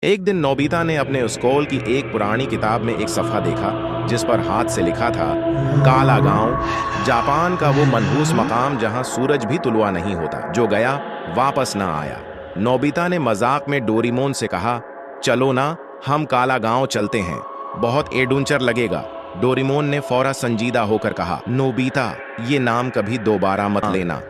एक दिन नोबिता ने अपने स्कूल की एक पुरानी किताब में एक सफ़ा देखा जिस पर हाथ से लिखा था, काला गांव, जापान का वो मनहूस मकाम जहां सूरज भी तुलुआ नहीं होता, जो गया वापस ना आया। नोबिता ने मजाक में डोरेमोन से कहा, चलो ना, हम काला गांव चलते हैं, बहुत एडवेंचर लगेगा। डोरेमोन ने फौरा संजीदा होकर कहा, नोबिता, ये नाम कभी दोबारा मत लेना।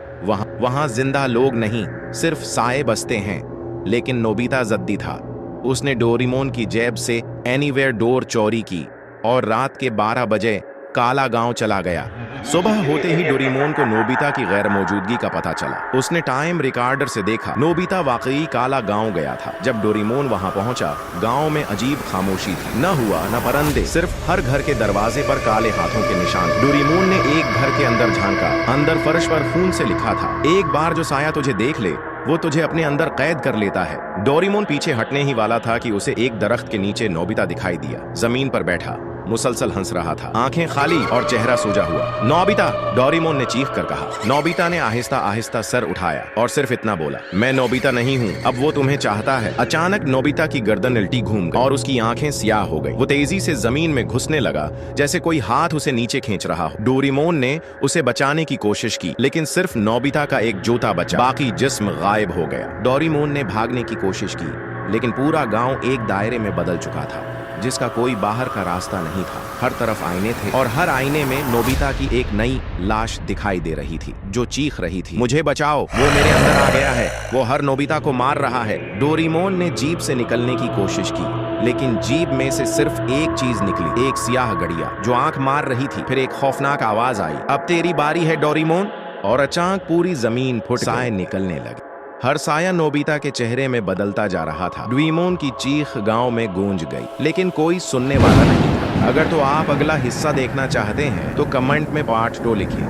वहां जिंदा लोग नहीं, सिर्फ साए बसते हैं। लेकिन नोबिता जद्दी था। उसने डोरेमोन की जेब से एनीवेयर डोर चोरी की और रात के 12 बजे काला गांव चला गया। सुबह होते ही डोरेमोन को नोबिता की गैर मौजूदगी का पता चला। उसने टाइम रिकॉर्डर से देखा, नोबिता वाकई काला गांव गया था। जब डोरेमोन वहां पहुंचा, गांव में अजीब खामोशी थी। न हुआ न परिंदे, सिर्फ हर घर के दरवाजे पर काले हाथों के निशान। डोरेमोन ने एक घर के अंदर झांका। अंदर फर्श पर खून से लिखा था, एक बार जो साया तुझे देख ले वो तुझे अपने अंदर कैद कर लेता है। डोरेमोन पीछे हटने ही वाला था कि उसे एक दरख्त के नीचे नोबिता दिखाई दिया। जमीन पर बैठा, मुसलसल हंस रहा था, आंखें खाली और चेहरा सूजा हुआ। नोबिता, डोरेमोन ने चीख कर कहा। नोबिता ने आहिस्ता आहिस्ता सर उठाया और सिर्फ इतना बोला, मैं नोबिता नहीं हूँ, अब वो तुम्हें चाहता है। अचानक नोबिता की गर्दन उल्टी घूम गई और उसकी आंखें स्याह हो गई। वो तेजी से जमीन में घुसने लगा, जैसे कोई हाथ उसे नीचे खींच रहा हो। डोरेमोन ने उसे बचाने की कोशिश की, लेकिन सिर्फ नोबिता का एक जूता बचा, बाकी जिस्म गायब हो गया। डोरेमोन ने भागने की कोशिश की, लेकिन पूरा गांव एक दायरे में बदल चुका था, जिसका कोई बाहर का रास्ता नहीं था। हर तरफ आईने थे और हर आईने में नोबिता की एक नई लाश दिखाई दे रही थी, जो चीख रही थी, मुझे बचाओ, वो मेरे अंदर आ गया है, वो हर नोबिता को मार रहा है। डोरेमोन ने जीप से निकलने की कोशिश की, लेकिन जीप में से सिर्फ एक चीज निकली, एक स्याह गड़िया जो आंख मार रही थी। फिर एक खौफनाक आवाज आई, अब तेरी बारी है डोरेमोन। और अचानक पूरी जमीन फुट, साए निकलने लगे। हर साया नोबिता के चेहरे में बदलता जा रहा था। डोरेमोन की चीख गांव में गूंज गई, लेकिन कोई सुनने वाला नहीं था। अगर तो आप अगला हिस्सा देखना चाहते हैं तो कमेंट में पार्ट 2 लिखिए।